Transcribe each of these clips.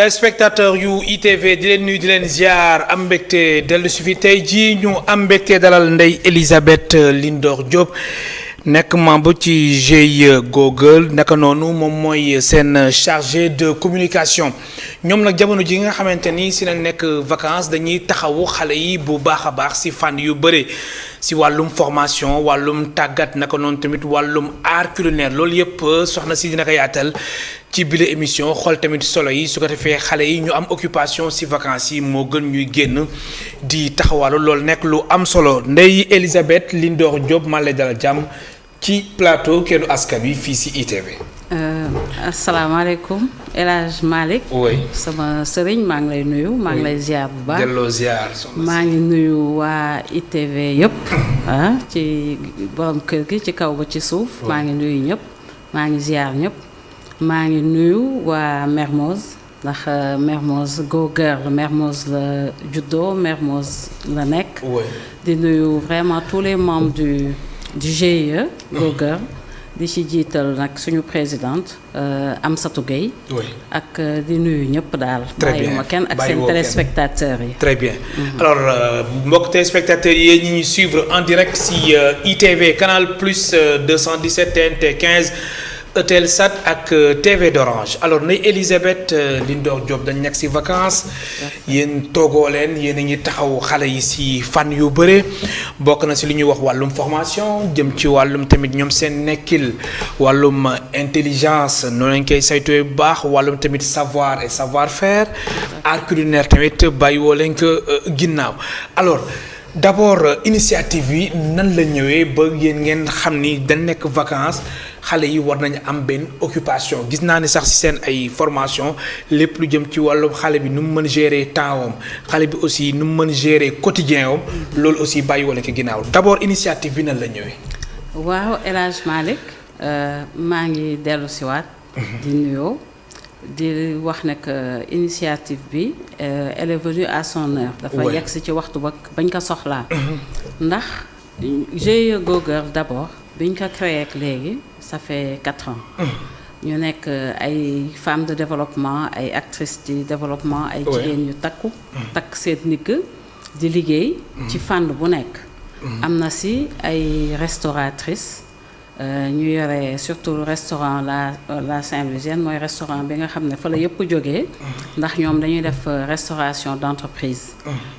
téléspectateur yu ITV di leen nuyu di leen ziar am mbégte dellu si fi tey jii ñu am mbégte dalal Ndeye Elisabeth Lindor Diop nekk membre ci GIE Google naka noonu moom mooy seen chargé de communication ñoom nag jamono ji nga xamante ni si lañ nekk vacances dañuy taxawu xale yi bu baax a baax si fànn yu bëre si wàllum formation wàllum tàggat naka noonu tamit wàllum art culinaire loolu yëpp soxna si dina ko yaatal ci bile émission xool tamit solo yi su ko defee xale yi ñu am occupation si vacances yi moo gën ñuy génn di taxawaalu loolu nekk lu am solo Ndeye Elisabeth Lindor Diop maa lay dalal jàmm ci plateau Kennu Askan Wi fii si ITV. asalaamaaleykum El Hadj Malick. oui sama sëriñ maa ngi lay nuyu. maa ngi lay ziar bu baax delloo ziar. maa ngi nuyu waa ITV yëpp. ci borom kër gi ci kaw ba ci suuf. maa ngi nuyu ñëpp maa ngi ziar ñëpp. maa ngi nuyu waa Mermoz ndax Mermoz Go Girl Mermoz la juddoo Mermoz la nekk. di nuyu vraiment tous les membres du GIE Go Girl di ci jiital nag suñu présidente Amsatou Gueye. ak di nuyu ñëpp daal. très bien bàyyiwuma kenn ak seen téléspectateurs yi. très bien alors mbokk téléspectateurs yi ñu ñuy suivre en direct si ITV Canal Plus 217 TNT 15. Eutelsat ak TV d'Orange alors Ndeye Elisabeth Lindor Diop dañ nekk ci vacances yéen toogoo leen yéen a ngi taxaw xale yi ci fànn yu bëre bokk na ci li ñuy wax wàllum formation jëm ci wàllum tamit ñoom seen nekkil wàllum intelligence noonu lañ koy saytoo bu baax wàllum tamit savoir et savoir-faire art culinaire tamit bàyyiwoo leen ko ginnaaw alors d'abord initiative bi nan la ñëwee ba yéen ngeen xam ni dañ nekk vacances xale yi war nañu am benn occupation gis naa ni sax ci seen ay formation lépp lu jëm ci wàllu xale bi nu mu mën gérer temps am xale bi aussi nu mu mën gérer quotidien am loolu aussi bàyyi wala ko ginnaaw d'abord initiative bi nan la ñëwee. waaw El Hadj Malick maa ngi dellu si waat di nuyoo di wax ne que initiative bi elle est venue à son heure. dafa yegg si ci waxtu ba bañ ko soxlaa. ndax GIE Go Girl d'abord biñ ko créé ak léegi. ça fait 4 ans. ñu nekk ay femmes de développement ay actrices de développement ay jigéen yu takku. takk seen ndigg di liggéey. ci fànn bu nekk. am na si ay restauratrices ñu yore surtout restaurant la Saint-Louisienne mooy restaurant bi nga xam ne fa la yëpp jógee. ndax ñoom dañuy def restauration d'entreprise.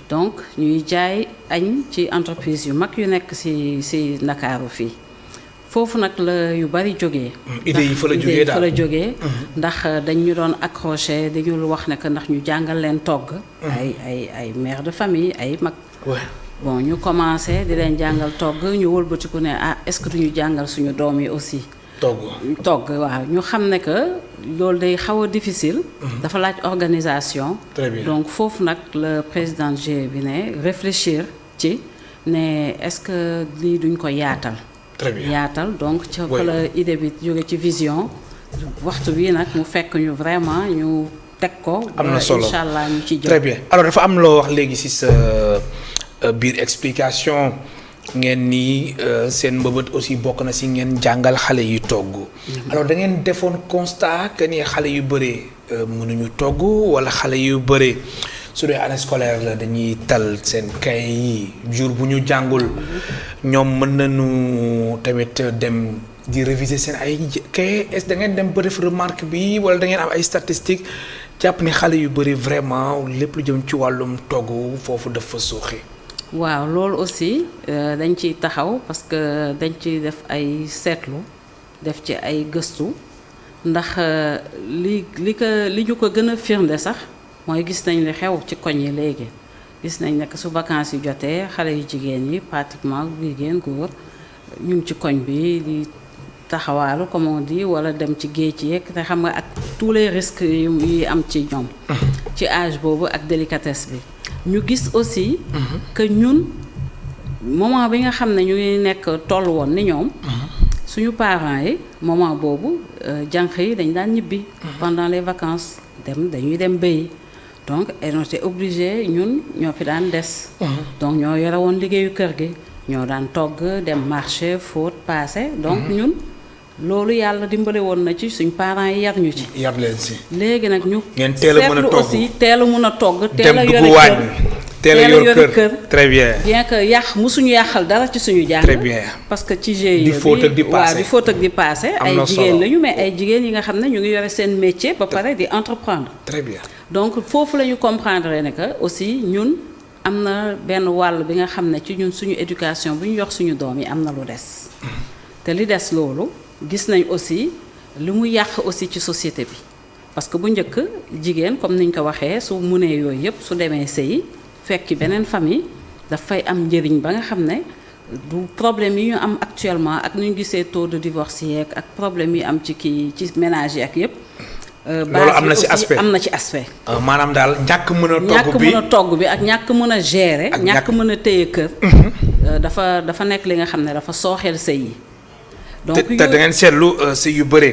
donc ñuy jaay añ ci entreprise yu mag yu nekk si Ndakaaru fii. foofu nag la yu bari jógee. idée yi fa la jógee daal jógee ndax dañ ñu doon accroché dañu wax ne que ndax ñu jàngal leen togg. ay mère de famille ay mag. bon ñu commencé di leen jàngal togg ñu wëlbatiku ne est-ce que duñu jàngal suñu doom yi aussi. togg waaw ñu xam ne que loolu day xaw a difficile. dafa laaj organisation. très bien donc foofu nag le président GIE bi ne réfléchir ci ne est-ce que lii duñ ko yaatal. très bien yaatal donc ca fa la idée bi jóge ci vision waxtu bii nag mu fekk ñu vraiment ñu teg ko. am na solo incha allah ñu ci jëm. très bien alors dafa am loo wax léegi ci sa biir explication ngeen ni seen mbëbët aussi bokk na ci ngeen jàngal xale yu togg. alors da ngeen defoon constat que ni xale yu bëre mënuñu togg walla xale yu bëre. su dee année scolaire la dañuy tal seen kay yi jour bu ñu jàngul ñoom mën nañu tamit dem di réviser seen ay kay est-ce da ngeen dem ba def remarque bi wala da ngeen am ay statistiques jàpp ni xale yu bëri vraiment lépp lu jëm ci wàllum togg foofu dafa suuxi. waaw loolu aussi dañ ciy taxaw parce que dañ ciy def ay seetlu def ci ay gëstu ndax li ñu ko gën a firnde sax. mooy gis nañ li xew ci koñ yi léegi gis nañ ne que su vacances yu jotee xale yu jigéen yi pratiquement jigéen góor ñu ngi ci koñ bi di taxawaalu comme on dit wala dem ci géej yeeg te xam nga ak tous les risques yi am ci ñoom. ci âge boobu ak délicatesse bi. ñu gis aussi. que ñun moment bi nga xam ne ñu ngi nekk toll woon ni ñoom. suñu parents yi moment boobu jànq yi dañ daan ñibbi. pendant les vacances dañuy dem béyi. donc on était obligé ñun ñoo fi daan des. donc ñoo yore woon liggéeyu kër gi ñoo daan togg dem marché fóot paase. donc ñun loolu yàlla dimbale woon na ci suñ parents yi yar ñu ci. yar leen si. léegi nag ñu. ngeen teel a mën a togg aussi teel a mën a togg. teel a dem yore dugg waañ kër teel a yor kër très bien. bien que musuñu yàqal dara ci suñu jàng. très bien parce que ci GIE di fóot ak di paase waaw di fóot ak di paase. ay jigéen lañu mais ay jigéen yi nga xam ne ñu ngi yore seen métier ba pare di entreprendre. très bien donc foofu la ñu comprendre ne que aussi ñun am na benn wàll bi nga xam ne ci ñun suñu éducation bu ñu jox suñu doom yi am na lu des. te li des loolu gis nañ aussi li mu yàq aussi ci société bi parce que bu njëkk jigéen comme niñ ko waxee su munee yooyu yëpp su demee sëyi fekki beneen famille dafay am njëriñ ba nga xam ne du problème yi ñu am actuellement ak nu ñu gisee taux de divorce yeeg ak problème yi am ci ménage yi ak yëpp. loolu am na ci aspect am na ci aspect. maanaam daal ñàkk mën a togg bi ak ñàkk mën a gérer. ak ñàkk mën a téye kër. dafa nekk li nga xam ne dafa sooxeel sëy yi. donc te da ngeen seetlu sëy yu bëre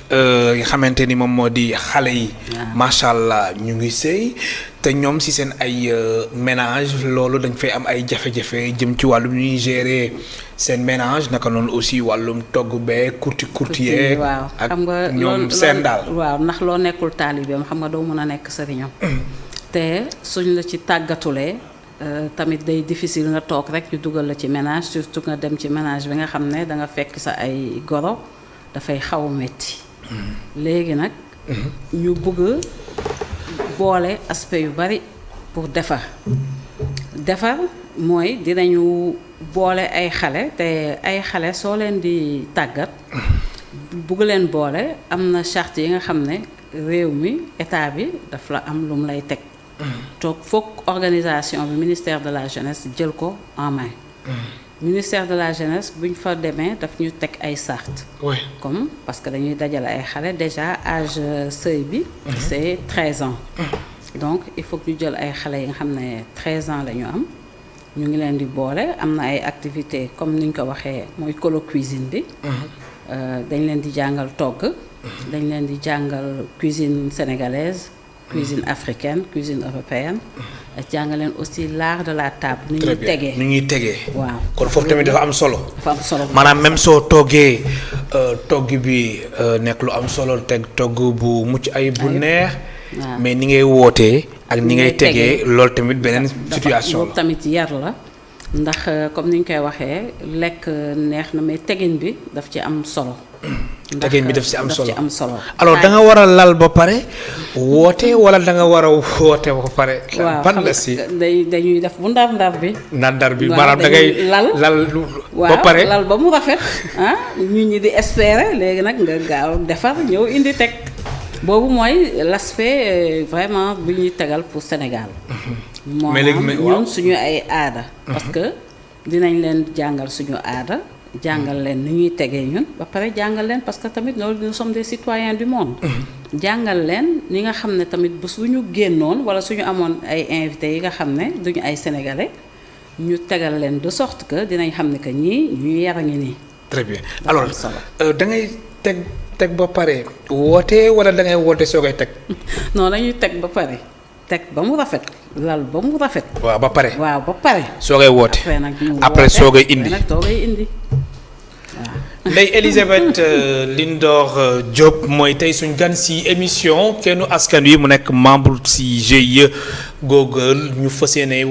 nga xamante ni moom moo di xale yi. macha allah ñu ngi sëy te ñoom si seen ay ménage loolu dañ fay am ay jafe-jafe jëm ci wàllum ñuy gérer seen ménage naka noonu aussi wàllum togg bee kurti yeeg. waaw xam nga ak ñoom seen daal. waaw ndax loo nekkul taalibeem xam nga doo mën a nekk sëriñam. te suñ la ci tàggatulee. tamit day difficile nga toog rek ñu dugal la ci ménage surtout nga dem ci ménage bi nga xam ne da nga fekk sa ay goro dafay xaw a metti léegi nag ñu bëgg boole aspect yu bari pour defar mooy dinañu boole ay xale te ay xale soo leen di tàggat bëgg leen boole am na charte yi nga xam ne réew mi état bi daf la am lu mu lay teg toog foog organisation bi ministère de la jeunesse jël ko en main. ministère de la jeunesse bu ñu fa demee daf ñu teg ay sart. comme parce que dañuy dajale ay xale déjà âge seuil bi. c'est 13 ans. donc il faut que ñu jël ay xale yi nga xam ne 13 ans la ñu am ñu ngi leen di boole am na ay activités comme ni ñu ko waxee mooy colo cuisine bi. dañ leen di jàngal togg. dañ leen di jàngal cuisine sénégalaise. cuisine africaine cuisine européenne jàngaleen aussi l'art de la table. ni ñuy tegee waaw kon foofu tamit dafa am solo. dafa am solo maanaam même soo toggee togg bi nekk lu am solo teg togg bu mucc ay bu neex. mais ni ngay wootee ak ni ngay tegee loolu tamit beneen situation la. tamit yar la ndax comme ni ñu koy waxee lekk neex na mais tegin bi daf ci am solo. tegin bi daf ci am solo alors da nga war a lal ba pare woote wala da nga war a woote ba pare. ban la si dañuy def bu ndar bi. ndar bi maanaam da ngay lal ba pare lal ba mu rafet ñu ñi di espérer léegi nag nga gaaw defar ñëw indi teg boobu mooy l'aspect vraiment bu ñuy tegal pour Sénégal. moo ñun suñu ay aada. parce que dinañ leen jàngal suñu aada. jàngal leen ni ñuy tegee ñun ba pare jàngal leen parce que tamit nous sommes des citoyens du monde. jàngal leen ni nga xam ne tamit bu suñu génnoon wala suñu amoon ay invités yi nga xam ne duñu ay sénégalais ñu tegal leen de sorte que dinañ xam ne que ñii ñu yar a ngi nii. très bien alors da ngay teg ba pare woote wala da ngay woote soo koy teg. non dañuy teg ba pare teg ba mu rafet lal ba mu rafet. waaw ba pare. waaw ba pare. soo koy woote après soo koy indi. Ndeye Elisabeth Lindor Diop mooy tey suñ gan si émission kennu askan wi mu nekk membre si GIE googu ñu fas yéene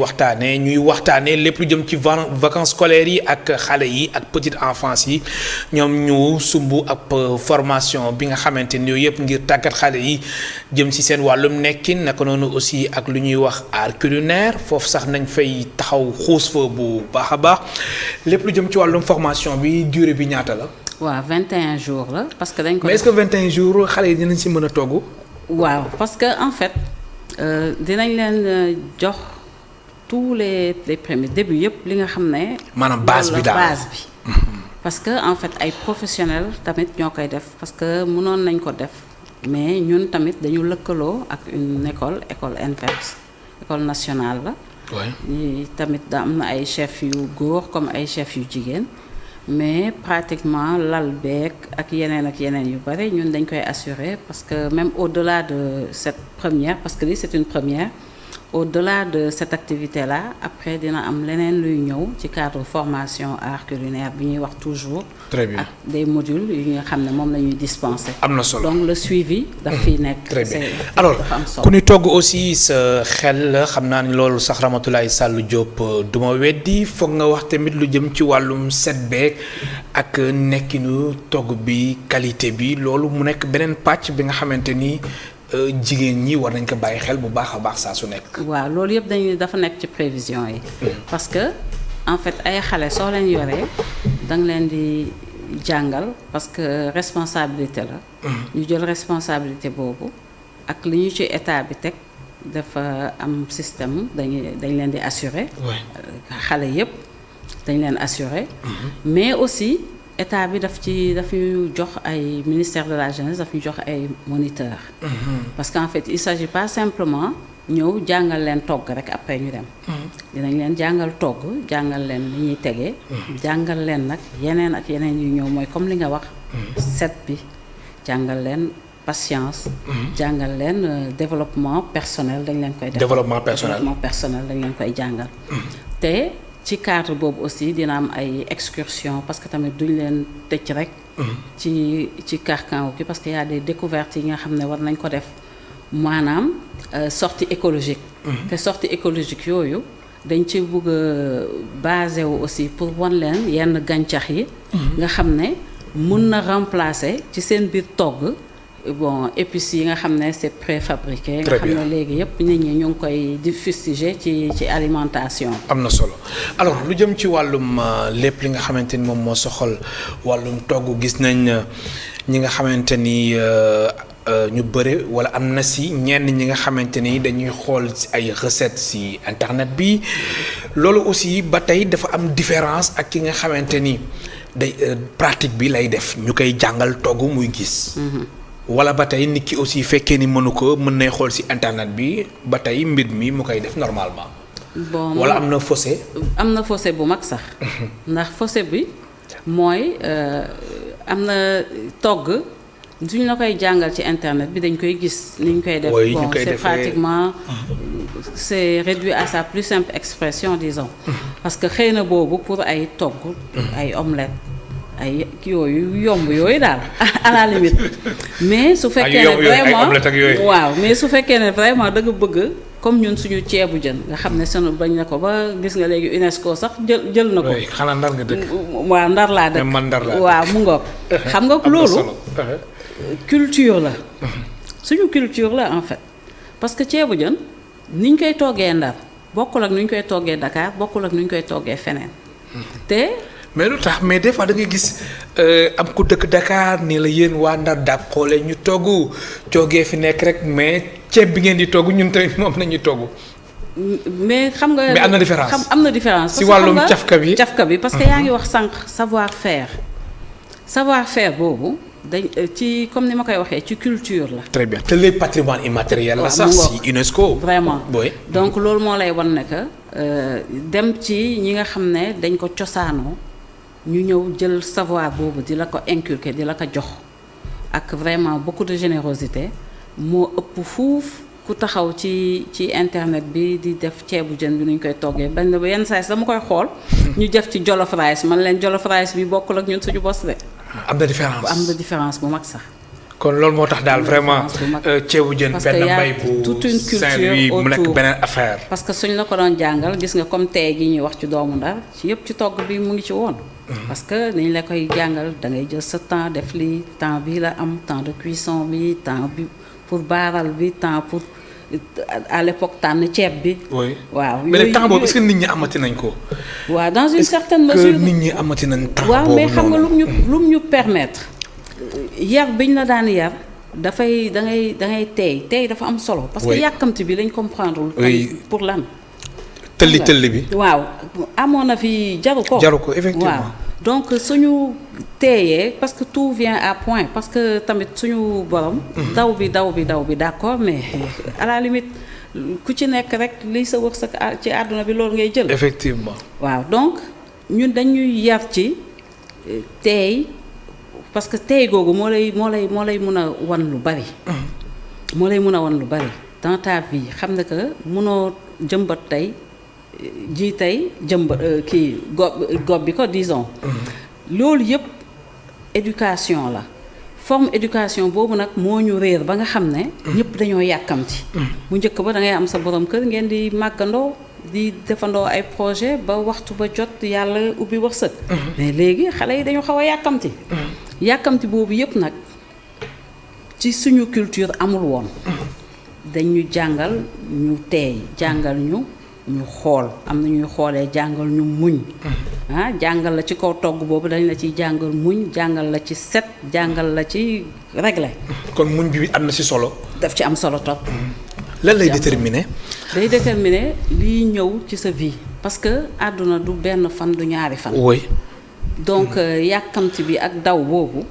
ñuy waxtaanee lépp lu jëm ci vacances scolaires yi ak xale yi ak petite enfance yi ñoom ñu sumb ab formation bi nga xamante ni yooyu yëpp ngir tàggat xale yi jëm si seen wàllum nekkin naka noonu aussi ak lu ñuy wax art culinaire foofu sax nañ fay taxaw xuus fa bu baax a baax lépp lu jëm ci wàllum formation bi durée bi ñaata la. waaw 21 jours la parce que dañ ko. mais est-ce que 21 jours xale yi dinañ si mën a togg. waaw parce que en fait dinañ leen jox tous les premiers début yëpp li nga xam ne. maanaam base bi daal base bi. parce que en fait ay professionnels tamit ñoo koy def parce que mënoon nañ ko def mais ñun tamit dañu lëkkaloo ak une école ENVEPS école nationale la. oui tamit da am na ay chefs yu góor comme ay chefs yu jigéen. mais pratiquement lal beeg ak yeneen yu bari ñun dañ koy assurer parce que même au-delà de cette première parce que lii c'est une première au-delà de cette activité-là après dina am leneen luy ñëw ci cadre formation art culinaire bi ñuy wax toujours. très bien ak des modules yu nga xam ne moom la ñuy dispenser. am na solo donc le suivi daf fiy nekk. très bien alors ku ñu togg aussi sa xel xam naa ni loolu sax Ramatoulaye Sall Diop du ma weddi foog nga wax tamit lu jëm ci wàllum set beeg ak nekkinu togg bi qualité bi loolu mu nekk beneen pàcc bi nga xamante ni. jigéen ñi war nañ ko bàyyi xel bu baax a baax saa su nekk. waaw loolu yëpp dafa nekk ci prévision yi. parce que en fait ay xale soo leen yoree da nga leen di jàngal parce que responsabilité la. ñu jël responsabilité boobu ak li ñu ci état bi teg dafa am système dañ leen di assurer. xale yëpp dañ leen assurer. mais aussi. état bi daf ñu jox ay ministère de la jeunesse daf ñu jox ay moniteurs. parce qu'en fait il s'agit pas simplement ñëw jàngal leen togg rek après ñu dem. dinañ leen jàngal togg jàngal leen li ñuy tegee. jàngal leen nag yeneen ak yeneen yu ñëw mooy comme li nga wax. set bi jàngal leen patience. jàngal leen développement personnel dañ leen koy. développement personnel dañ leen koy jàngal. te ci cadre boobu aussi dina am ay excursion parce que tamit duñ leen tëj rek. ci carcan bi parce que y a des découvertes yi nga xam ne war nañ ko def maanaam sortie écologique. te sortie écologique yooyu dañ ci bëgg a basé wu aussi pour wan leen yenn gàncax yi. nga xam ne mun na remplacer ci seen biir togg. bon épices yi nga xam ne c'est préfabriqué. nga xam ne léegi yëpp nit ñi ñu ngi koy di fustiger ci alimentation. am na solo alors lu jëm ci wàllum lépp li nga xamante ni moom moo soxal wàllum togg gis nañ ñi nga xamante ni ñu bëre wala am na si ñenn ñi nga xamante ni dañuy xool ay recettes si internet bi loolu aussi ba tey dafa am différence ak ki nga xamante ni day pratique bi lay def ñu koy jàngal togg muy gis. wala ba tey nit ki aussi fekkee ni mënu ko mën nay xool ci internet bi ba tey mbir mi mu koy def normalement. bon wala am na fossé. am na fossé bu mag sax. ndax fossé bi mooy am na togg suñ la koy jàngal ci internet bi dañ koy gis ni ñu koy def. bon c'est pratiquement c'est réduit à sa plus simple expression disons. parce que xëy na boobu pour ay togg. ay omelette. ay yooyu yomb yooyu daal à la limite mais su fekkee ne vraiment waaw mais su fekkee ne vraiment da nga bëgg comme ñun suñu ceebu jën nga xam ne sunu bañ na ko ba gis nga léegi UNESCO sax jël na ko. xanaa ndar nga dëkk. waaw ndar laa dëkk man ndar laa waaw mu ngoog. xam nga loolu culture la. suñu culture la en fait parce que ceebu jën niñ koy toggee ndar bokkul ak nuñ koy toggee Dakar bokkul ak nuñ koy toggee feneen te. mais lu tax mais des fois da ngay gis am ku dëkk Dakar ni la yéen waa Ndar dàq xoolee ñu togg coogee fi nekk rek mais ceeb bi ngeen di togg ñun tamit moom la ñuy togg. mais xam nga. mais am na différence am na différence. si wàllum cafka bi parce que yaa ngi wax sànq savoir faire boobu dañ ci comme ni ma koy waxee ci culture la. très bien te le patrimoine immatériel la sax si UNESCO. vraiment oui. donc loolu moo lay wan ne que dem ci ñi nga xam ne dañ ko cosaanoo. ñu ñëw jël savoir boobu di la ko inculquer di la ko jox ak vraiment beaucoup de générosité moo ëpp fuuf ku taxaw ci internet bi di def ceebu jën bi nuñ koy toggee bañ na ba yenn saa yi dama koy xool. ñu def ci jollof rice man leen jollof rice bi bokkul ak ñun suñu bos de. am na différence am na différence bu mag sax. kon loolu moo tax daal vraiment ceebu jën benn mbay bu toute une Saint-Louis mu nekk beneen affaire. parce que suñ la ko doon jàngal gis nga comme tey gi ñuy wax ci doomu Ndar ci yëpp ci togg bi mu ngi ci woon. parce que dañ la koy jàngal da ngay jël sa temps def li temps bi la am temps de cuisson bi temps bi pour baaral bi temps pour à l'époque tànn ceeb bi. oui waaw mais le temps boobu est-ce que nit ñi amati nañ ko. waaw dans une certaine mesure que nit ñi amati nañ temps boobu waaw mais xam nga lu ñu permettre yar biñ la daan yar dafay da ngay tey dafa am solo. parce que yàkkamti bi lañ comprendre. pour lan. tëlli bi. waaw amoon na fi jaru ko effectivement waaw donc suñu teeyee parce que tout vient à point parce que tamit suñu borom. daw bi d'accord mais à la limite ku ci nekk rek liy sa wërsëg ci àdduna bi loolu ngay jël. effectivement waaw donc ñun dañuy yar ci teey parce que teey googu moo lay mun a wan lu bari. moo lay mun a wan lu bari dans ta vie xam ne que mënoo jëmbat tey ji tey kii gob bi ko disons. loolu yëpp éducation la. forme éducation boobu nag moo ñu réer ba nga xam ne. ñëpp dañoo yàkkamti. bu njëkk ba da ngay am sa borom kër ngeen di màggandoo di defandoo ay projet ba waxtu ba jot yàlla ubbi wërsëg. mais léegi xale yi dañu xaw a yàkkamti. yàkkamti boobu yëpp nag ci suñu culture amul woon. dañu jàngal ñu teey jàngal ñu xool am na ñuy xoolee jàngal ñu muñ. jàngal la ci kaw togg boobu dañ la ciy jàngal muñ jàngal la ci set jàngal la ci régler. kon muñ bi am na ci solo. daf ci am solo trop. lan lay déterminer. day déterminer liy ñëw ci sa vie parce que àdduna du benn fan du ñaari fan. oui. donc yàkkamti bi ak daw boobu.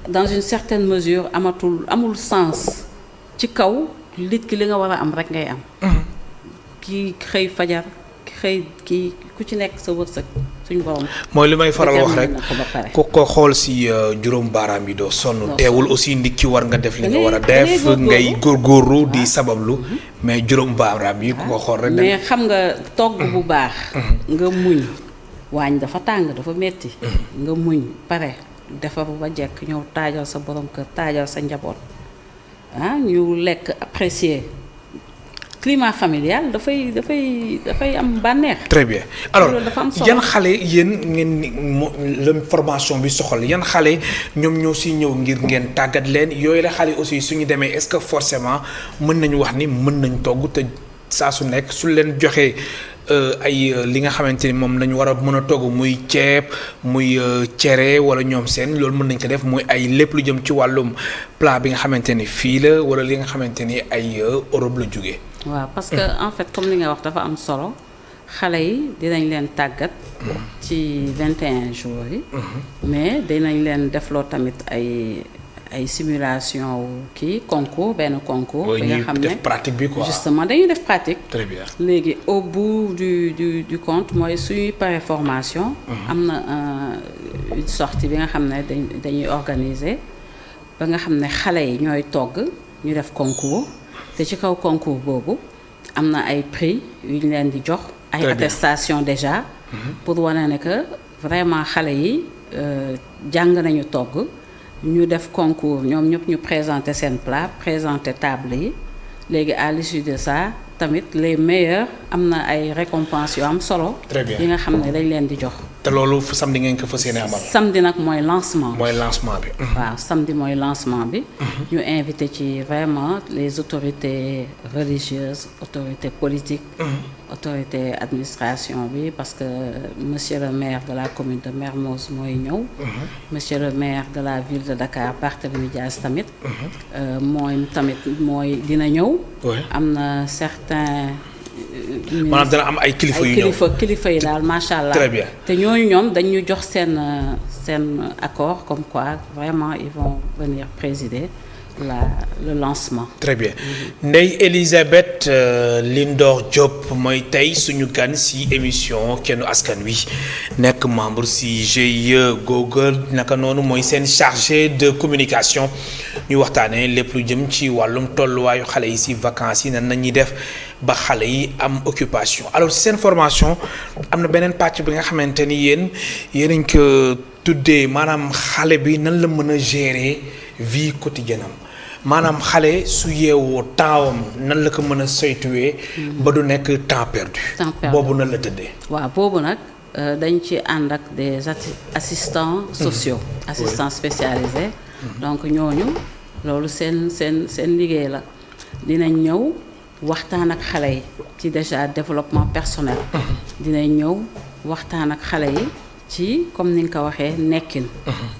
dans une certaine mesure amul sens ci kaw nit ki li nga war a am rek ngay am. kii xëy fajar kii ku ci nekk sa wërsëg suñu borom. mooy li may faral wax rek ku ko xool si juróom baaraam yi doo sonn. teewul aussi nit ki war nga def li nga war a def. ngay góorgóorlu di sabablu. mais juróom baaraam yi ku ko xool rek. mais xam nga togg bu baax. nga muñ waañ dafa tàng dafa metti nga muñ pare defaru ba jekk ñëw taajal sa borom kër taajal sa njaboot ñu lekk apprécier. climat familial dafay am bànneex. très bien alors yan xale yéen la formation bi soxal yan xale ñoom ñoo si ñëw ngir ngeen tàggat leen yooyu la xale aussi suñu demee est-ce que forcément mën nañu wax ni mën nañ togg te saa su nekk su leen joxee ay li nga xamante ni moom lañu war a mën a togg muy ceeb muy cere wala ñoom seen loolu mën nañ ko def muy ay lépp lu jëm ci wàllum plat bi nga xamante ni fii la wala li nga xamante ni ay Europe la jógee. waaw parce que en fait comme li nga wax dafa am solo xale yi dinañ leen tàggat ci 21 jours yi. mais dinañ leen defloo tamit ay simulation kii concours benn concours. bi nga xam ne def pratique bi quoi. justement dañuy def pratique. très bien léegi au bout du compte mooy suñuy pare formation. am na une sortie bi nga xam ne dañuy organiser ba nga xam ne xale yi ñooy togg ñu def concours. te ci kaw concours boobu am na ay prix yu ñu leen di jox. ay attestation déjà. pour wane ne que vraiment xale yi jàng nañu togg ñu def concours ñoom ñëpp ñu présenter seen plat présenter table yi léegi à l'issue de ça tamit les meilleurs am na ay récompenses yu am solo. très bien yi nga xam ne dañ leen di jox. te loolu samedi ngeen ko fas yéene amal. samedi nag mooy lancement. mooy lancement bi. waaw samedi mooy lancement bi. ñu invité ci vraiment les autorités religieuses autorités politiques. autorité administration bi parce que monsieur le maire de la commune de Mermoz mooy ñëw. monsieur le maire de la ville de Dakar Barthélémy Dias tamit. mooy dina ñëw. am na certains. maanaam dana am ay kilifa yu ñëw kilifa yi daal macha allah. très bien te ñooñu ñoom dañu jox seen accord comme quoi vraiment ils vont venir présider le lancement. très bien Ndeye Elisabeth Lindor Diop mooy tey suñu gan ci émission Kennu Askan Wi nekk membre ci GIE Google naka noonu mooy seen chargé de communication ñu waxtaanee lépp lu jëm ci wàllum tolluwaayu xale yi ci vacances yi nan la ñuy def ba xale yi am occupation alors ci seen formation am na beneen pàcc bi nga xamante ni yéen a ko tuddee maanaam xale bi nan la mën a gérer vie quotidienne am maanaam xale su yeewoo tempsam nan la ko mën a saytuwee ba du nekk temps perdu. boobu nan la tëddee. waaw boobu nag dañ ci ànd ak des assistants sociaux. assistants spécialisés. donc ñooñu loolu seen liggéey la dinañ ñëw waxtaan ak xale yi ci déjà développement personnel. dinañ ñëw waxtaan ak xale yi ci comme ni nga ko waxee nekkin.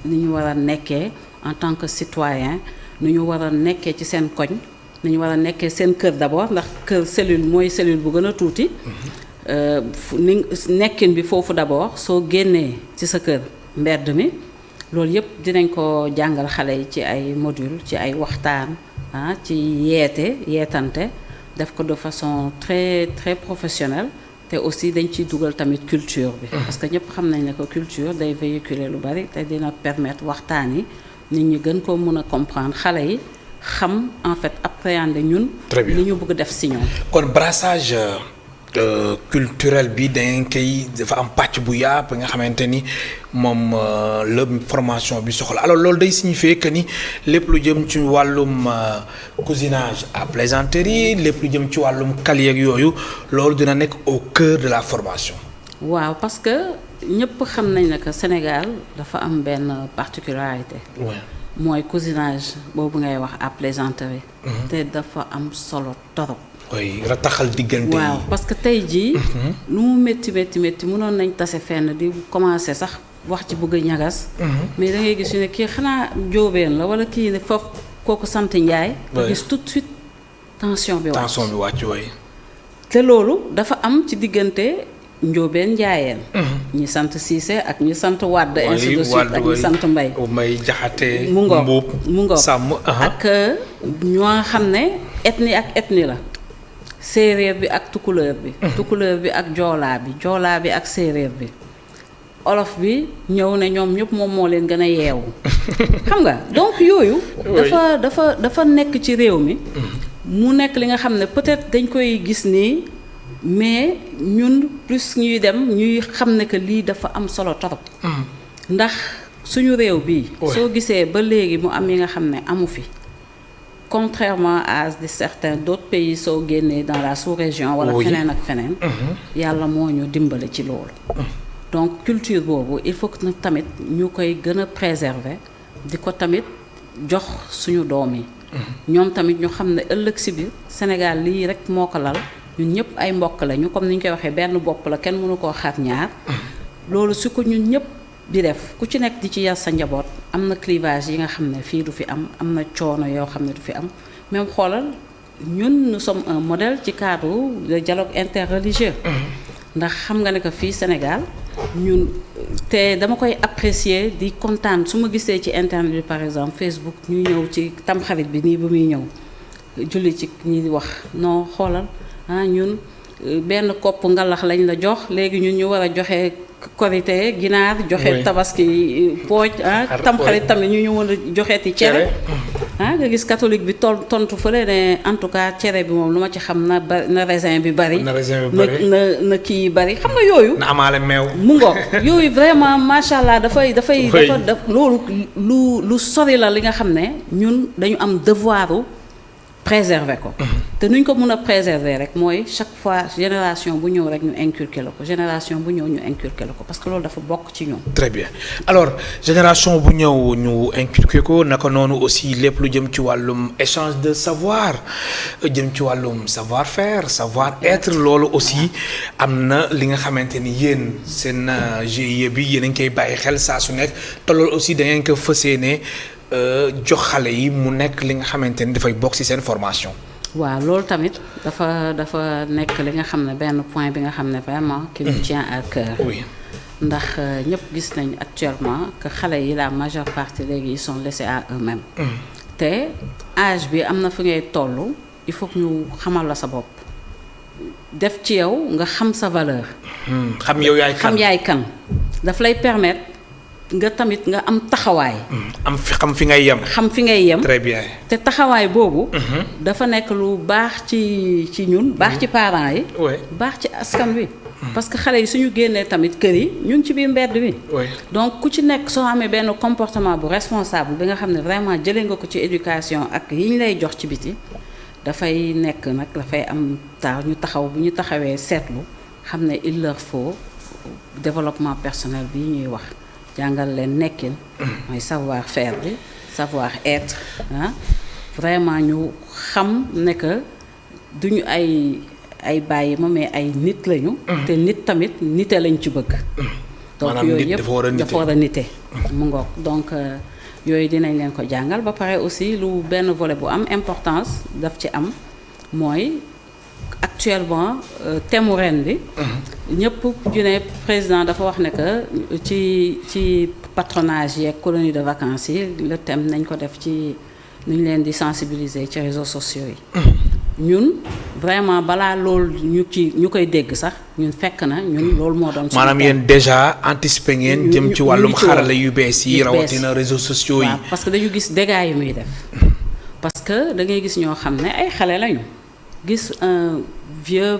ni ñu war a nekkee en tant que citoyen. nu ñu war a nekkee ci seen koñ nu ñu war a nekkee seen kër d'abord ndax kër cellule mooy cellule bu gën a tuuti nekkin bi foofu d'abord soo génnee ci sa kër mbedd mi loolu yëpp dinañ ko jàngal xale yi ci ay module ci ay waxtaan ci yeetante def ko de façon très très professionnelle te aussi dañ ciy dugal tamit culture bi parce que ñëpp xam nañ ne que culture day véhiculer lu bari te dina permettre waxtaan yi nit ñi gën koo mën a comprendre xale yi xam en fait appréhender ñun. très bien li ñu bëgg def ci ñoom. kon brassage culturel bi dañ koy dafa am pàcc bu yaa ba nga xamante ni moom la formation bi soxla alors loolu day signifier que ni lépp lu jëm ci wàllum cousinage à plaisanterie lépp lu jëm ci wàllum kali ak yooyu loolu dina nekk au cœur de la formation. waaw parce que ñëpp xam nañ ne que Sénégal dafa am benn particularité. oui mooy cousinage boobu ngay wax à plaisanterie. te dafa am solo torop. oui rataxal diggante yi. waaw parce que tey jii. lu mu métti mënoon nañ tase fenn di commencer sax wax ci bëgg a ñagas. mais da ngay gis ne kii xanaa njóobeen la wala kii ne foofu kooku sant Njaay. nga gis tout de suite tension bi wàcc. oui. te loolu dafa am ci diggante njóobeen njaayeen. ñi sant Cissé ak ñi sant Wàdd. ainsi de suite ak ñi sant Mbay. Mbay Jaxate. mu ngoog sàmm. ak ñoo xam ne ethnie ak ethnie la. séeréer bi ak tukulóor bi. tukulóor bi ak joolaa bi ak séeréer bi. olof bi ñëw ne ñoom ñëpp moom moo leen gën a yeewu. xam nga donc yooyu. dafa nekk ci réew mi. mu nekk li nga xam ne peut-être dañ koy gis nii mais ñun plus ñuy dem ñuy xam ne que lii dafa am solo torop. ndax suñu réew bii. soo gisee ba léegi mu am yi nga xam ne amu fi. contrairement à certains d'autres pays soo génnee dans la sous-région wala feneen ak feneen yàlla moo ñu dimbale ci loolu donc culture boobu il faut que nag tamit ñu koy gën a préserver di ko tamit jox suñu doom yi ñoom tamit ñu xam ne ëllëg si biir Sénégal lii rek moo ko lal ñun ñëpp ay mbokk lañu comme ni ñu koy waxee benn bopp la kenn mënu koo xar ñaar loolu su ko ñun ñëpp di def ku ci nekk di ci yar sa njaboot am na clivage yi nga xam ne fii du fi am na coono yoo xam ne du fi am même xoolal ñun nous sommes un modèle ci cadre de dialogue interreligieux ndax xam nga ne que fii Sénégal ñun te dama koy apprécier di kontaan su ma gisee ci internet bi par exemple Facebook ñu ñëw ci tamxarit bi nii ba muy ñëw julli ci ñi wax non xoolal ñun benn kopp ngalax lañ la jox léegi ñun ñu war a joxe korité ginaar joxe tabaski pooj tamxarit tamit ñu war a joxeeti cere nga gis catholique bi tontu fële ne en tout cas cere bi moom lu ma ci xam na raisin bi bari na kii bari xam nga yooyu na amaale meew mu ngoog yooyu vraiment macha allah dafa loolu lu sori la li nga xam ne ñun dañu am devoiru préserver ko te nuñ ko mën a préserver rek mooy chaque fois génération bu ñëw rek ñu inculquer la ko génération bu ñëw ñu inculquer la ko parce que loolu dafa bokk ci ñoom. très bien alors génération bu ñëw ñu inculquer ko naka noonu aussi lépp lu jëm ci wàllum échange de savoir jëm ci wàllum savoir faire savoir être loolu aussi am na li nga xamante ni yéen seen GIE bi yéen a ngi koy bàyyi xel saa su nekk te loolu aussi da ngeen ko fas yéene jox xale yi mu nekk li nga xamante ni dafay bokk ci seen formation. waaw loolu tamit dafa nekk li nga xam ne benn point bi nga xam ne vraiment qui nous tient à cœur. oui ndax ñëpp gis nañ actuellement que xale yi la majeure partie léegi ils sont laissés à eux-mêmes. te âge bi am na fi ngay toll il faut que ñu xamal la sa bopp def ci yow nga xam sa valeur. xam yow yaay kan daf lay permettre. nga tamit nga am taxawaay. xam fi ngay yem. très bien. te taxawaay boobu. dafa nekk lu baax ci ñun baax ci parents yi. baax ci askan wi. parce que xale yi suñu génnee tamit kër yi ñu ngi ci biir mbedd bi. donc ku ci nekk soo amee benn comportement bu responsable bi nga xam ne vraiment jëlee nga ko ci éducation ak yi ñu lay jox ci biti dafay nekk nag dafay am ñu taxaw bu ñu taxawee seetlu xam ne il leur faut développement personnel bi ñuy wax. jàngal leen nekkin mooy savoir faire bi savoir être vraiment ñu xam ne que duñu ay bàyyi ma mais ay nit lañu te nit tamit nite lañ ci bëgg donc yooyu yëpp dafa war a nite mu ngoog donc yooyu dinañ leen ko jàngal ba pare aussi lu benn volet bu am importance daf ci am mooy actuellement thème ren bi ñëpp ju ne président dafa wax ne que ci patronage yeeg colonie de vacances yi le thème nañ ko def ci nu ñu leen di sensibiliser ci réseaux sociaux yi ñun vraiment balaa loolu ñu koy dégg sax ñun fekk na ñun loolu moo doon maanaam yéen déjà anticiper ngeen jëm ci wàllum xarala yu bees yi rawatina réseaux sociaux yi parce que dañu gis dégâts yi muy def parce que da ngay gis ñoo xam ne ay xale lañu gis un vieux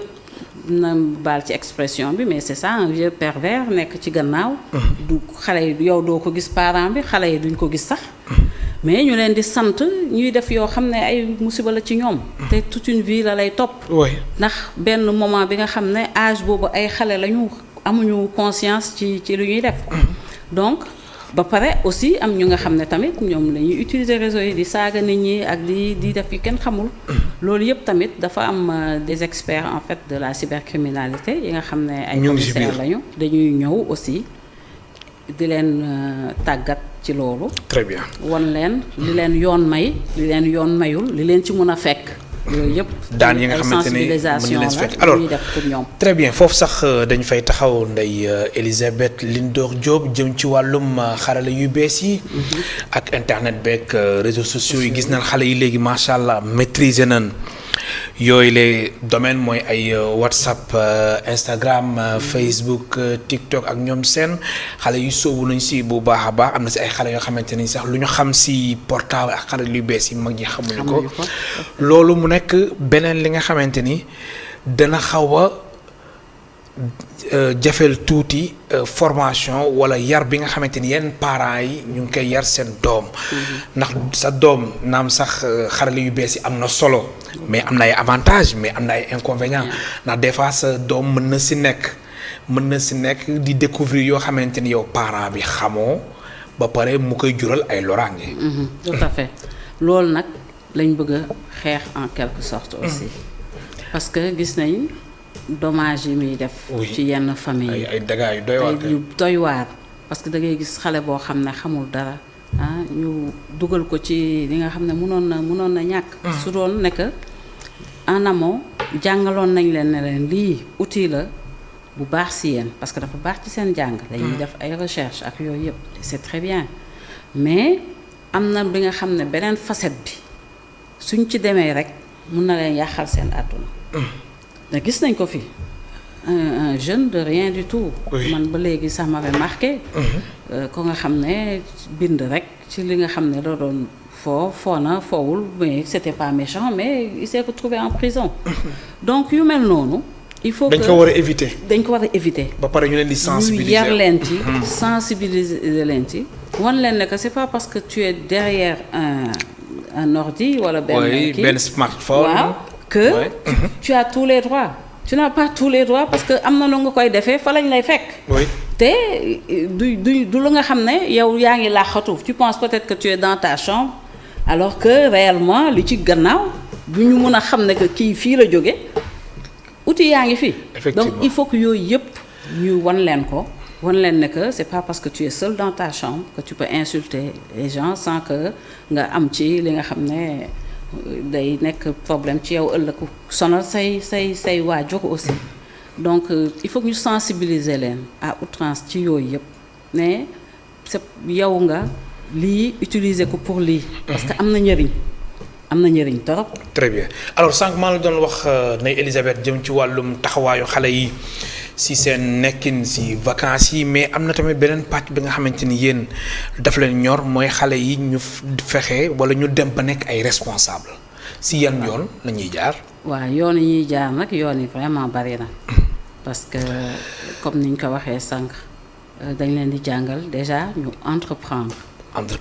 na baal ci expression bi mais c'est ça un vieux pervers nekk ci gannaaw. du xale yi yow doo ko gis parent bi xale yi duñ ko gis sax. mais ñu leen di sant ñuy def yoo xam ne ay musiba la ci ñoom. te toute une vie la lay topp. ndax benn moment bi nga xam ne âge boobu ay xale lañu amuñu conscience ci lu ñuy def. donc ba pare aussi am ñu nga xam ne tamit ñoom la ñuy utiliser réseau yi di saaga nit ñi ak di def yu kenn xamul. loolu yëpp tamit dafa am des experts en fait de la cybercriminalité yi nga xam ne ay commissaires lañu dañuy ñëw aussi di leen tàggat ci loolu. très bien won leen li leen yoon may li leen yoon mayul li leen ci mën a fekk. yooyu yëpp daan yi nga xamante ni mën leen fekk alors très bien foofu sax dañu fay taxaw Ndeye Elisabeth Lindor Diop jëm ci wàllum xarala yu bees yi. ak internet beeg réseaux sociaux yi gis nañ xale yi léegi macha allah maîtriser nañ yooyu les domaines mooy ay WhatsApp Instagram Facebook TikTok ak ñoom seen xale yu sóobu nañ si bu baax a baax am na si ay xale yoo xamante ni sax lu ñu xam si portable ak xarala yu bees yi mag ñi xamuñu ko. loolu mu nekk beneen li nga xamante ni dana xaw a jafeel tuuti formation wala yar bi nga xamante ni yenn parents yi ñu ngi koy yar seen doom. ndax sa doom naam sax xarala yu bees yi am na solo. mais am na ay avantages mais am na ay inconvénients ndax des fois sa doom mën na si nekk di découvrir yoo xamante ni yow parent bi xamoo ba pare mu koy jural ay loraange. tout à fait loolu nag lañ bëgg a xeex en quelque sorte aussi. parce que gis nañ dommage yi muy def. ci yenn famille ay dégâts yu doy waar parce que da ngay gis xale boo xam ne xamul dara ñu dugal ko ci li nga xam ne mënoon na ñàkk. su doon nekk en amont jàngaloon nañ leen ne leen lii outil la bu baax si yéen parce que dafa baax ci seen jàng. dañuy def ay recherche ak yooyu yëpp c'est très bien mais am na bi nga xam ne beneen facette bi suñ ci demee rek mun na leen yàqal seen àdduna. da gis nañ ko fi un jeune de rien du tout. man ba léegi ça m'avait marqué. ko nga xam ne bind rek ci li nga xam ne da doon foo na foowul mais c'était pas méchant mais il s'est retrouvé en prison. donc yu mel noonu. il faut que dañ ko war a éviter. dañ ko war a éviter. ba pare ñu leen di sensibiliser ñu yar leen ci. sensibiliser leen ci. wan leen ne que c'est pas parce que tu es derrière un ordi wala benn smartphone. waaw que tu as tous les droits. tu n'as pas tous les droits parce que am na lu nga koy defee fa lañ lay fekk. te du lu nga xam ne yow yaa ngi làqatu tu penses peut-être que tu es dans ta chambre alors que réellement li ci gannaaw du ñu mën a xam ne que kii fii la jóge outil yaa ngi fii. donc il faut que yooyu yëpp ñu wan leen ne que c'est pas parce que tu es seul dans ta chambre que tu peux insulter les gens sans que nga am ci li nga xam ne day nekk problème ci yow ëllëg sonal say waajur aussi. donc il faut que ñu sensibiliser leen à outrance ci yooyu yëpp mais c'est yow nga lii utiliser ko pour lii. parce que am na njëriñ torop. très bien alors sànq maa la doon wax Ndeye Elisabeth jëm ci wàllum taxawaayu xale yi si seen nekkin si vacances yi mais am na tamit beneen pàcc bi nga xamante ni yéen daf leen ñor mooy xale yi ñu fexe wala ñu dem ba nekk ay responsable si yan yoon la ñuy jaar. waaw yoon yi ñuy jaar nag yoon yi vraiment bari na. parce que comme niñ ko waxee sànq dañ leen di jàngal déjà ñu entreprendre.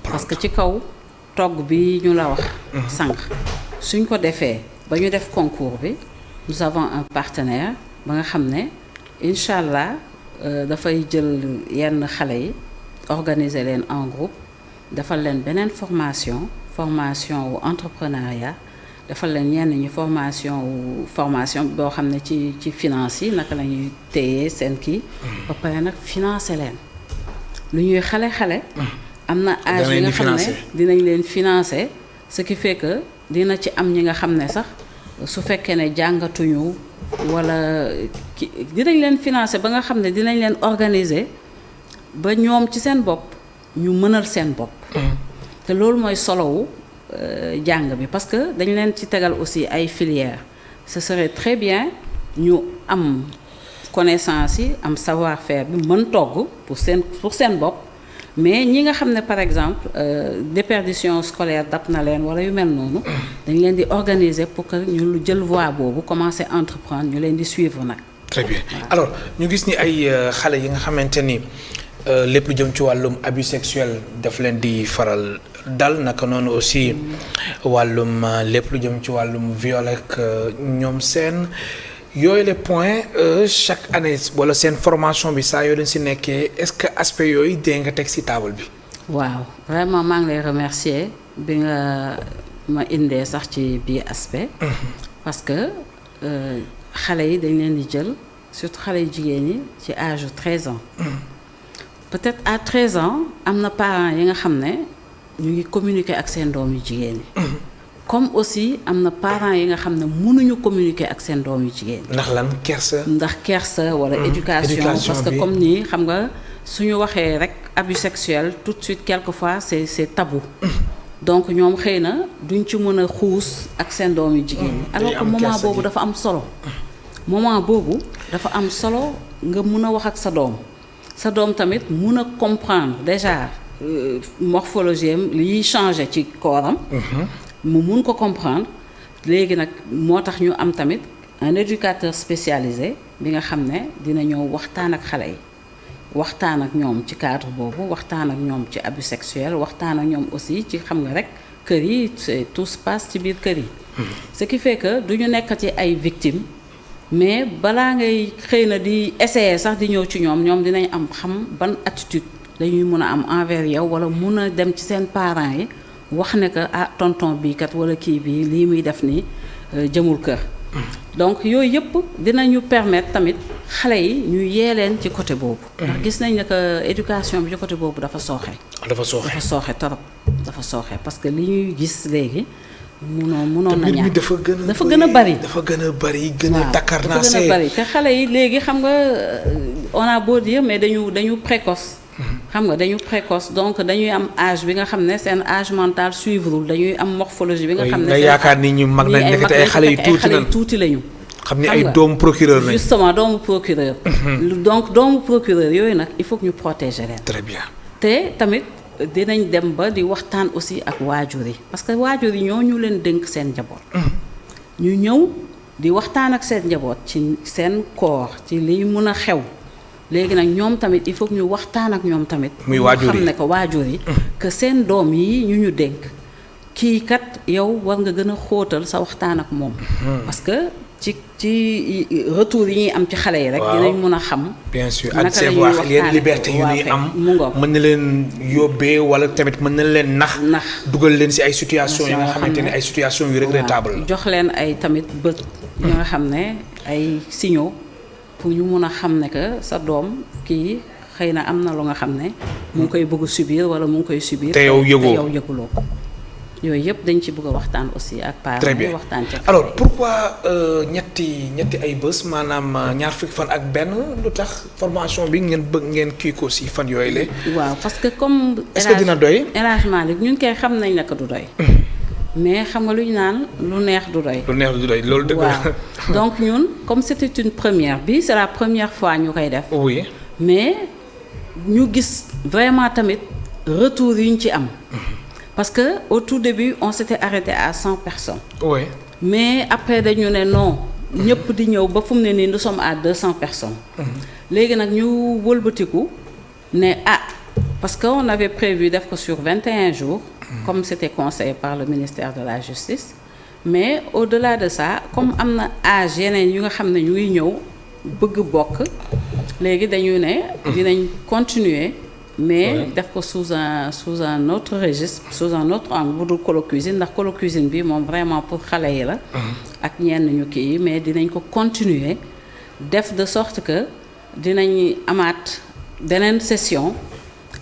parce que ci kaw togg bi ñu la wax. sànq suñ ko defee ba ñu def concours bi nous avons un partenaire ba nga xam ne incha allah dafay jël yenn xale yi organiser leen en groupe defal leen beneen formation wu entrepreneuriat. defal leen ñenn ñi formation boo xam ne ci finance yi naka la ñuy téye seen kii. ba pare nag financer leen lu ñuy xale. am na âge yi nga xam ne dinañ leen financer ce qui fait que dina ci am ñi nga xam ne sax su fekkee ne jàngatuñu wala dinañ leen financer ba nga xam ne dinañ leen organiser ba ñoom ci seen bopp ñu mënal seen bopp. te loolu mooy solowu jàng bi parce que dañ leen ci tegal aussi ay filières ce serait très bien ñu am connaissance yi am savoir-faire bi mën togg pour seen bopp mais ñi nga xam ne par exemple déperdition scolaire dab na leen wala yu mel noonu dañ leen di organiser pour que ñu lu jël voie boobu commencer entreprendre ñu leen di suivre nag. très bien alors ñu gis ni ay xale yi nga xamante ni lépp lu jëm ci wàllum abus sexuel daf leen di faral dal naka noonu aussi wàllum lépp lu jëm ci wàllum viol ak ñoom seen yooyu les points chaque année wala seen formation bi saa yoo leen si nekkee est-ce que aspect yooyu dee nga teg si table bi. waaw vraiment maa ngi lay remercier bi nga ma indee sax ci bii aspect. parce que xale yi dañ leen di jël surtout xale yu jigéen ñi ci âge 13 ans. peut-être à 13 ans am na parents yi nga xam ne ñu ngi communiquer ak seen doom yu jigéen ñi. comme aussi am na parents yi nga xam ne mënuñu communiquer ak seen doom yu jigéen ñi. ndax lan kersa. ndax kersa wala éducation parce que comme nii xam nga suñu waxee rek abus sexuel tout de suite quelquefois c'est tabou. donc ñoom xëy na duñ ci mën a xuus ak seen doom yu jigéen ñi. alors que moment boobu dafa am solo. moment boobu dafa am solo nga mun a wax ak sa doom tamit mun a comprendre déjà morphologie am liy changer ci kooram. mu mun ko comprendre léegi nag moo tax ñu am tamit un éducateur spécialisé bi nga xam ne dina ñëw waxtaan ak xale yi waxtaan ak ñoom ci cadre boobu waxtaan ak ñoom ci abus sexuel waxtaan ak ñoom aussi ci xam nga rek kër yi tout se passe ci biir kër yi. ce qui fait que du ñu nekkati ay victimes mais balaa ngay xëy na di essayer sax di ñëw ci ñoom dinañ am xam ban attitude dañuy mun a am envers yow wala mun a dem ci seen parents yi. wax ne que tonton bii kat wala kii bii lii muy def nii jëmul kër. donc yooyu yëpp dinañu permettre tamit xale yi ñu yee leen ci côté boobu. ndax gis nañ ne que éducation bi ci côté boobu dafa sooxe. dafa sooxe torop dafa sooxe parce que li ñuy gis léegi munoon na ñàkk dafa gën a bari gën a takkarnaase. dafa gën a bari te xale yi léegi xam nga on a beau dire mais dañu précoce. xam nga dañu précoce donc dañuy am âge bi nga xam ne seen âge mental suivre dañuy am morphologie bi nga xam ne nga yaakaar ni ñu mag nañ nekk ay xale yu tuuti lañu xam ni ay doomu procureur lañ justement doomu procureur donc doomu procureur yooyu nag il faut que ñu protéger leen. très bien te tamit dinañ dem ba di waxtaan aussi ak waajur yi parce que waajur yi ñoo ñu leen dénk seen njaboot. ñu ñëw di waxtaan ak seen njaboot ci seen koor ci liy mun a xew. léegi nag ñoom tamit il faut que ñu waxtaan ak ñoom tamit. muy waajur yi xam ne que waajur yi. que seen doom yi ñu dénk kii kat yow war nga gën a xóotal sa waxtaan ak moom. parce que ci retour yi ñuy am ci xale yi rek. dinañ mën a xam. bien sûr ak seen wax leen liberté yu ñuy am. mën na leen yóbbee wala tamit mën na leen nax. dugal leen ci ay situations yi nga xamante ne ay situations yu regrettable la. jox leen ay tamit bët. yi nga xam ne ay signaux. pour ñu mun a xam ne que sa doom kii xëy na am na lu nga xam ne mu ngi koy bëgg subir wala mu ngi koy subir. te yow yëguloo ko yooyu yëpp dañ ci bëgg a waxtaan aussi ak parents yi waxtaan ci. alors pourquoi ñetti ay bés maanaam ñaar fukki fan ak benn lu tax formation bi ngeen bëgg ngeen kii ko si fan yooyu la. waaw parce que comme. est-ce que dina doy. élagement li ñun koy xam nañ ne que du doy. mais xam nga lu ñu naan lu neex du doy. loolu dëgg la. donc ñun comme c'était une première bi c'est la première fois ñu koy def. oui mais ñu gis vraiment tamit retour yu ñu ci am. parce que au tout début on s'était arrêté à 100 personnes. oui mais après dañu ne non ñëpp di ñëw ba fu mu ne nii nous sommes à 200 personnes. léegi nag ñu wëlbatiku ne parce que on avait prévu def ko sur 21 jours. comme c'était conseillé par le ministère de la Justice mais au-delà de ça comme am na âge yeneen yu nga xam ne ñu ngi ñëw bëgg bokk léegi dañu ne dinañ continuer mais def ko sous un autre registre sous un autre angle bu dul colo cuisine ndax colo cuisine bi moom vraiment pour xale yi la ak ñenn ñu kii mais dinañ ko continuer def de sorte que dinañ amaat beneen session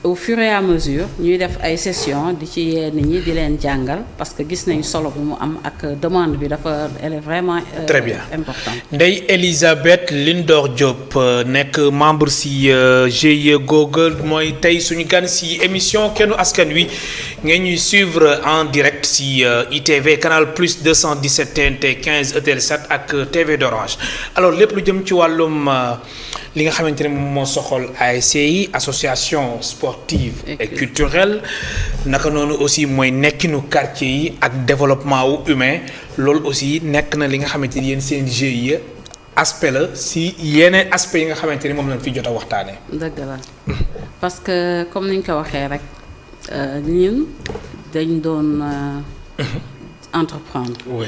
au fur et à mesure ñuy def ay sessions di ci yee nit ñi di leen jàngal parce que gis nañ solo bu mu am ak demande bi elle est vraiment très bien importante. Ndeye Elisabeth Lindor Diop nekk membre si GIE Google mooy tey suñu gan si émission Kennu Askan Wi ngeen ñuy suivre en direct si ITV Canal Plus 217 TNT 15 Eutelsat ak TV d'Orange alors lépp lu jëm ci wàllum li nga xamante ne moom moo soxal ASC yi association sportive et culturelle naka noonu aussi mooy nekkinu quartier yi ak développement wu humain loolu aussi nekk na li nga xamante ni yéen seen GIE aspect la si yeneen aspect yi nga xamante ni moom lañ fi jot a waxtaanee. dëgg la parce que comme ni ñu ko waxee rek ñun dañ doon entreprendre. oui.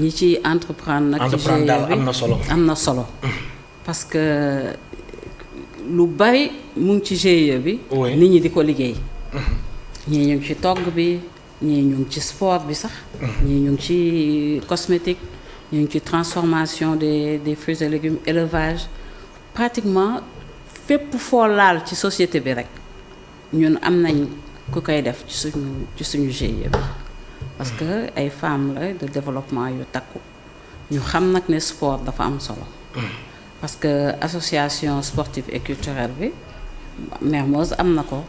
ñi ci entreprendre nag. ci GIE bi daal am na solo. am na solo. parce que lu bari mu ngi ci GIE bi. nit ñi di ko liggéey. ñii ñu ngi ci togg bi ñii ñu ngi ci sport bi sax. ñii ñu ngi ci cosmétique ñu ngi ci transformation des fruits et légumes élevage pratiquement fépp foo laal ci société bi rek ñun am nañ ku koy def ci suñu GIE bi parce que ay femmes la de développement yu takku ñu xam nag ne sport dafa am solo. parce que association sportive et culturelle bi Mermoz am na ko.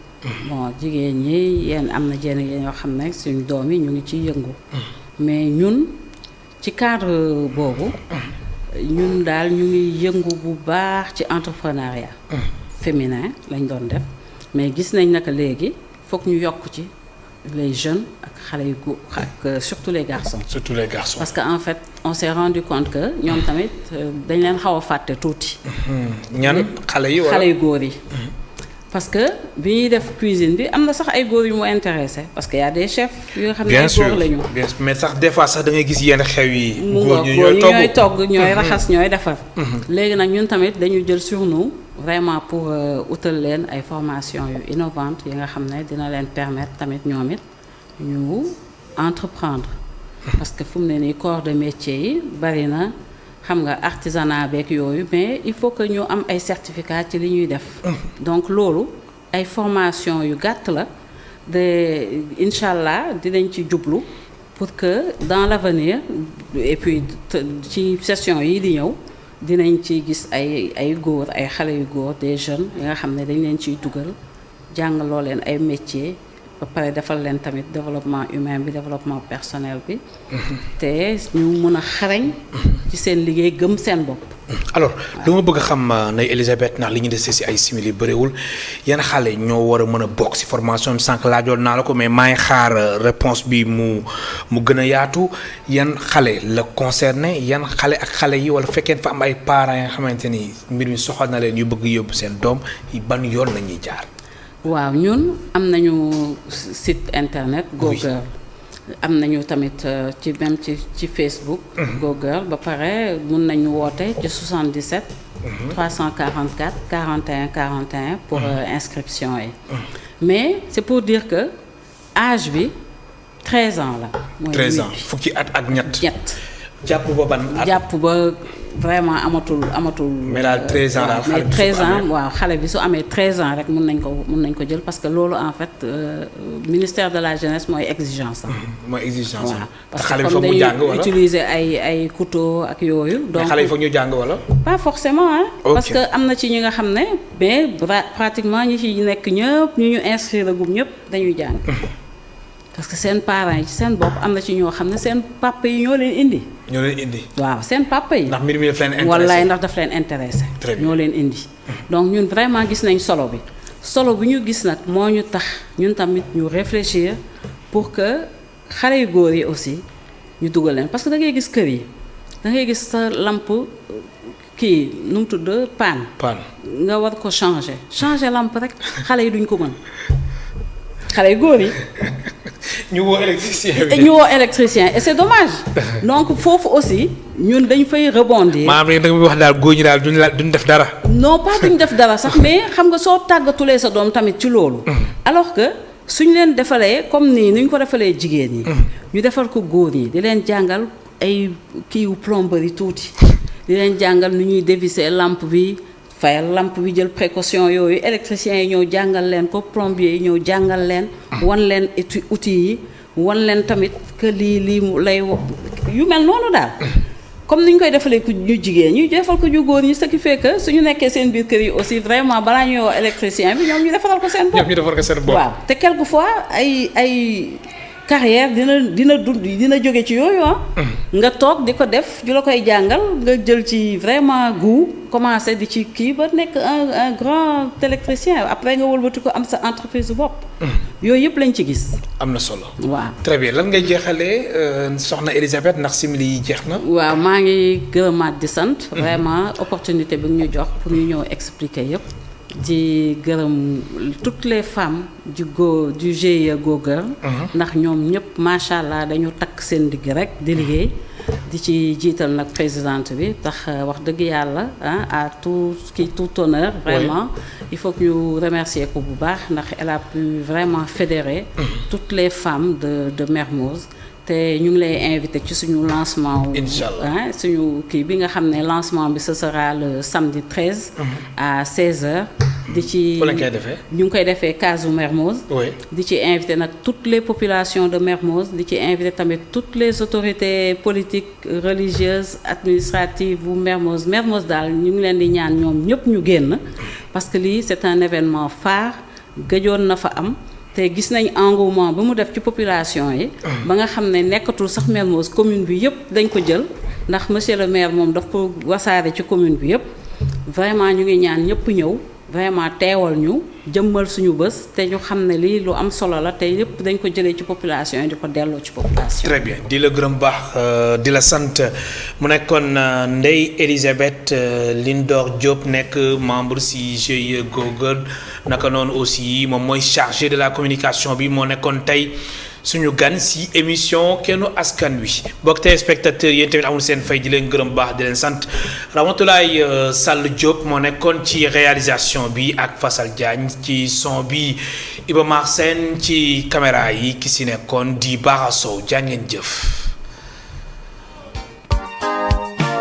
bon jigéen ñi yéen am na jenn yoo xam ne suñu doom yi ñu ngi ciy yëngu. mais ñun ci cadre boobu ñun daal ñu ngi yëngu bu baax ci entrepreneuriat. féminin lañ doon def mais gis nañ naka léegi foog ñu yokk ci les jeunes ak xale yu góor ak surtout les garçons. surtout les garçons. parce que en fait on s'est rendu compte que ñoom tamit dañ leen xaw a fàtte tuuti. ñan xale yi wala xale yu góor yi. parce que bi ñuy def cuisine bi am na sax ay góor yu mu intéressé parce que y a des chefs yoo xam ne ay góor lañu. bien sûr mais sax des fois sax da ngay gis yenn xew yi. góor ñi ñooy togg ñooy raxas ñooy defar. léegi nag ñun tamit dañu jël sur nous vraiment pour utal leen ay formations yu innovantes yi nga xam ne dina leen permettre tamit ñoom it ñu entreprendre. parce que fu mu ne nii corps de métier yi bari na. xam nga artisanat beeg yooyu mais il faut que ñu am ay certificats ci li ñuy def. donc loolu ay formation yu gàtt la de incha allah dinañ ci jublu pour que dans l'avenir et puis ci session yi di ñëw dinañ ci gis ay góor ay xale yu góor des jeunes yi nga xam ne dañ leen ciy dugal jàngaloo leen ay métiers ba pare defal leen tamit développement humain bi développement personnel bi. te ñu mën a xarañ. ci seen liggéey gëm seen bopp. alors lu ma bëgg a xam Ndeye Elisabeth ndax li ñu dese si ay simili bëriwul yan xale ñoo war a mën a bokk si formation bi sànq laajoon naa la ko mais maa ngi xaar réponse bi mu gën a yaatu yan xale la concerné yan xale ak xale yi wala fekkee fa am ay parents yi nga xamante ni mbir mi soxal na leen yu bëgg yóbbu seen doom ban yoon la ñuy jaar. waaw ñun am nañu site internet. Google am nañu tamit ci même ci Facebook. Google ba pare mun nañu woote ci 77. 344 41 41 pour inscription yi. mais c'est pour dire que âge bi 13 ans la. mooy 13 ans fukki at ak ñett. jàpp ba ban at jàpp ba vraiment amatul. mais daal 13 ans daal xale bi 13 ans waaw xale bi su amee 13 ans rek mun nañ ko jël parce que loolu en fait ministère de la jeunesse mooy exigence am. mooy exigence am. waaw parce xale que bi foog mu jàng wala utiliser ay couteau ak yooyu. donc xale yi foog ñu jàng wala. pas forcément hein. Okay. parce que am na ci ñi nga xam ne mais pratiquement ñi ci nekk ñëpp ñu inscrire gum ñëpp dañuy jàng. parce que seen parents yi ci seen bopp am na ci ñoo xam ne seen papa yi ñoo leen indi. waaw seen papa yi. ndax mbir mi daf leen intéressé wallaay ndax daf leen intéressé. ñoo leen indi. donc ñun vraiment gis nañ solo bi ñu gis nag moo ñu tax ñun tamit ñu réfléchir pour que xale yu góor yi aussi ñu dugal leen parce que da ngay gis kër yi da ngay gis sa lampe kii nu mu tudd panne. nga war ko changer lampe rek xale yi duñ ko mën xale yu góor yi. ñu woo électricien et c'est dommage donc foofu aussi ñun dañ fay rebondir. maanaam da nga wax daal góor ñi daal duñ def dara. non pas duñ def dara sax mais xam nga soo tàggatulee sa doom tamit ci loolu. alors que suñ leen defalee comme nii ni ñu ko defalee jigéen ñi. ñu defal ko góor ñi di leen jàngal ay kiiwu plomberie tuuti di leen jàngal nu ñuy dévisser lampe bi. fayal lampe bi jël précaution yooyu électriciens yi ñëw jàngal leen ko plombier yi ñëw jàngal leen wan leen outils yi wan leen tamit que lii lay yu mel noonu daal comme ni ñu koy defalee ku ñu jigéen ñu defal ko ñu góor ñi ce qui fait que suñu nekkee seen biir kër yi aussi vraiment balaa ñuy woo électricien bi ñoom ñu defaral ko seen bopp. waaw te quelquefois ay carrière dina jóge ci yooyu nga toog di ko def ju la koy jàngal nga jël ci vraiment goût commencé di ci kii ba nekk un grand électricien après nga wëlbati ko am sa entreprise bopp. yooyu yëpp lañ ci gis. am na solo. waaw très bien lan ngay jeexalee soxna Elisabeth ndax simili yi jeex na. waaw maa ngi gërëmaat di sant. vraiment opportunité bi ñu jox pour ñu ñëw expliquer yëpp. di gërëm toutes les femmes du GIE Go Girl. ndax ñoom ñëpp macha allah dañu takk seen digg rek di liggéey. di ci jiital nag présidente bi tax wax dëgg yàlla à tout honneur. vraiment il faut que ñu remercier ko bu baax ndax elle a pu vraiment fédérer. toutes les femmes de Mermoz. te ñu ngi lay invité ci suñu lancement. Inch'Allah suñu kii bi nga xam ne lancement bi ce sera le samedi 13. à 16h. di ci ñu ngi koy defee Casu Mermoz. di ci invité nag toutes les populations de Mermoz di ci invité tamit toutes les autorités politiques religieuses administratives bu Mermoz daal ñu ngi leen di ñaan ñoom ñëpp ñu génn. parce que lii c'est un événement phare gëjoon na fa am. te gis nañ engouement ba mu def ci population yi. ba nga xam ne nekkatul sax Mermoz commune bi yëpp dañ ko jël ndax monsieur le maire moom daf ko wasaare ci commune bi yëpp vraiment ñu ngi ñaan ñëpp ñëw vraiment teewal ñu jëmmal suñu bés te ñu xam ne lii lu am solo la te yëpp dañ ko jëlee ci population yi di ko delloo ci population. très bien di la gërëm baax di la sant mu nekkoon Ndeye Elisabeth Lindor Diop nekk membre si GIE Go Girl naka noonu aussi moom mooy chargé de la communication bi moo nekkoon tey suñu gan si émission Kennu Askan Wi mbokk téléspectateurs yéen tamit amul seen fay di leen gërëm baax di leen sant Ramatoulaye Sall Diop moo nekkoon ci réalisation bi ak Fassal Diagne ci son bi Iba Mar Sène ci caméra yi ki si nekkoon di Bara Sow jaa ngeen jëf.